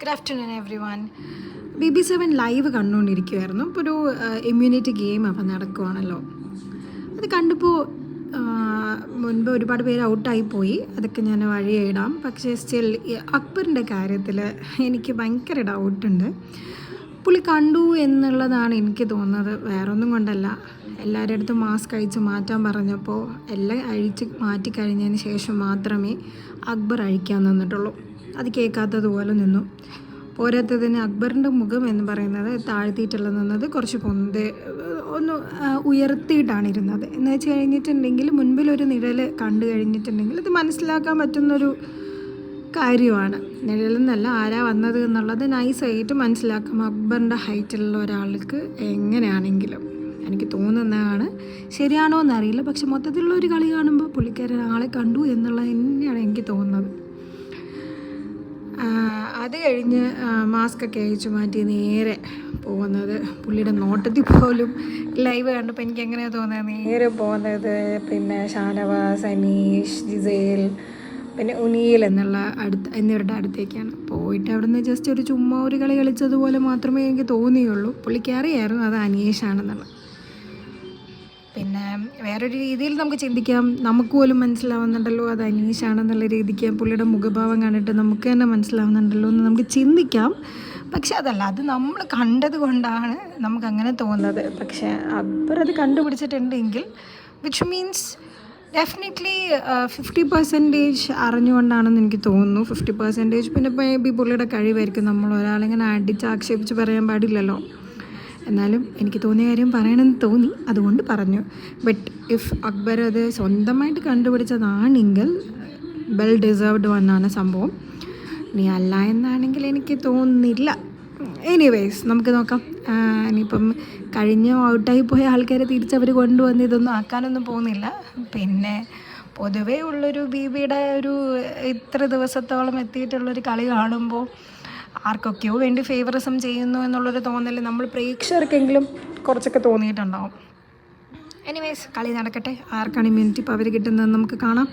Good afternoon everyone. BB7 live കണ്ടുകൊണ്ടിരിക്കുമായിരുന്നു. ഇപ്പോൾ ഒരു ഇമ്മ്യൂണിറ്റി ഗെയിം അപ്പം നടക്കുവാണല്ലോ. അത് കണ്ടപ്പോൾ മുൻപ് ഒരുപാട് പേര് ഔട്ടായിപ്പോയി. അതൊക്കെ ഞാൻ വഴിയെ ഇടാം. പക്ഷേ സ്റ്റിൽ അക്ബറിൻ്റെ കാര്യത്തിൽ എനിക്ക് ഭയങ്കര ഡൗട്ടുണ്ട്. പുള്ളി കണ്ടു എന്നുള്ളതാണ് എനിക്ക് തോന്നുന്നത്. വേറൊന്നും കൊണ്ടല്ല. എല്ലാവരുടെ അടുത്തും മാസ്ക് അഴിച്ച് മാറ്റാൻ പറഞ്ഞപ്പോൾ എല്ലാം അഴിച്ച് മാറ്റിക്കഴിഞ്ഞതിന് ശേഷം മാത്രമേ അക്ബർ അഴിക്കാൻ നിന്നിട്ടുള്ളൂ. അത് കേൾക്കാത്തതുപോലെ നിന്നു. പോരാത്തതിന് അക്ബറിൻ്റെ മുഖം എന്ന് പറയുന്നത് താഴ്ത്തിയിട്ടുള്ള നിന്നത് കുറച്ച് ഒന്ന് ഉയർത്തിയിട്ടാണ് ഇരുന്നത്. എന്ന് വെച്ച് കഴിഞ്ഞിട്ടുണ്ടെങ്കിൽ മുൻപിലൊരു നിഴൽ കണ്ടു കഴിഞ്ഞിട്ടുണ്ടെങ്കിൽ അത് മനസ്സിലാക്കാൻ പറ്റുന്നൊരു കാര്യമാണ്. നിഴലെന്നല്ല, ആരാ വന്നത് എന്നുള്ളത് നൈസായിട്ട് മനസ്സിലാക്കാം അക്ബറിൻ്റെ ഹൈറ്റുള്ള ഒരാൾക്ക് എങ്ങനെയാണെങ്കിലും. എനിക്ക് തോന്നുന്നതാണ്, ശരിയാണോ എന്നറിയില്ല. പക്ഷെ മൊത്തത്തിലുള്ള ഒരു കളി കാണുമ്പോൾ പുള്ളിക്കാരൻ ആളെ കണ്ടു എന്നുള്ളത് തന്നെയാണ് എനിക്ക് തോന്നുന്നത്. അത് കഴിഞ്ഞ് മാസ്കൊക്കെ അഴിച്ചു മാറ്റി നേരെ പോകുന്നത്, പുള്ളിയുടെ നോട്ടത്തിൽ പോലും ലൈവ് കണ്ടപ്പോൾ എനിക്ക് എങ്ങനെയാണ് തോന്നുന്നത്, നേരെ പോകുന്നത് പിന്നെ ഷാനവാസ്, അനീഷ്, ജിസേൽ, പിന്നെ ഉനീൽ എന്നിവരുടെ അടുത്തേക്കാണ്. പോയിട്ട് അവിടെ നിന്ന് ജസ്റ്റ് ഒരു ചുമ്മാ ഒരു കളി കളിച്ചതുപോലെ മാത്രമേ എനിക്ക് തോന്നിയുള്ളൂ. പുള്ളിക്ക് അറിയായിരുന്നു അത് അനീഷാണെന്നുള്ളത്. പിന്നെ വേറൊരു രീതിയിൽ നമുക്ക് ചിന്തിക്കാം, നമുക്ക് പോലും മനസ്സിലാവുന്നുണ്ടല്ലോ അത് അനീഷാണെന്നുള്ള രീതിക്ക് പുള്ളിയുടെ മുഖഭാവം കണ്ടിട്ട് നമുക്ക് തന്നെ മനസ്സിലാവുന്നുണ്ടല്ലോ എന്ന് നമുക്ക് ചിന്തിക്കാം. പക്ഷെ അതല്ല, അത് നമ്മൾ കണ്ടത് കൊണ്ടാണ് നമുക്കങ്ങനെ തോന്നുന്നത്. പക്ഷേ അക്ബർ അത് കണ്ടുപിടിച്ചിട്ടുണ്ടെങ്കിൽ വിച്ച് മീൻസ് ഡെഫിനറ്റ്ലി 50% അറിഞ്ഞുകൊണ്ടാണെന്ന് എനിക്ക് തോന്നുന്നു. 50% പിന്നെ മേ ബി പുള്ളിയുടെ കഴിവായിരിക്കും. നമ്മൾ ഒരാളിങ്ങനെ അടിച്ച് ആക്ഷേപിച്ച് പറയാൻ പാടില്ലല്ലോ. എന്നാലും എനിക്ക് തോന്നിയ കാര്യം പറയണമെന്ന് തോന്നി, അതുകൊണ്ട് പറഞ്ഞു. ബട്ട് ഇഫ് അക്ബർ അത് സ്വന്തമായിട്ട് കണ്ടുപിടിച്ചതാണെങ്കിൽ വെൽ ഡിസേർവ്ഡ് വന്നാണ് സംഭവം. ഇനി അല്ല എന്നാണെങ്കിൽ എനിക്ക് തോന്നുന്നില്ല. എനിവേയ്സ് നമുക്ക് നോക്കാം. ഇനിയിപ്പം കഴിഞ്ഞ ഔട്ടായി പോയ ആൾക്കാരെ തിരിച്ചവർ കൊണ്ടുവന്ന് ഇതൊന്നും ആക്കാനൊന്നും പോകുന്നില്ല. പിന്നെ പൊതുവേ ഉള്ളൊരു BBയുടെ ഒരു ഇത്ര ദിവസത്തോളം എത്തിയിട്ടുള്ളൊരു കളി കാണുമ്പോൾ ആർക്കൊക്കെയോ വേണ്ടി ഫേവറിസം ചെയ്യുന്നു എന്നുള്ളൊരു തോന്നൽ നമ്മൾ പ്രേക്ഷകർക്കെങ്കിലും കുറച്ചൊക്കെ തോന്നിയിട്ടുണ്ടാവും. എനിവേയ്സ് കളി നടക്കട്ടെ. ആർക്കാണ് ഇമ്മ്യൂണിറ്റി പവർ കിട്ടുന്നതെന്ന് നമുക്ക് കാണാം.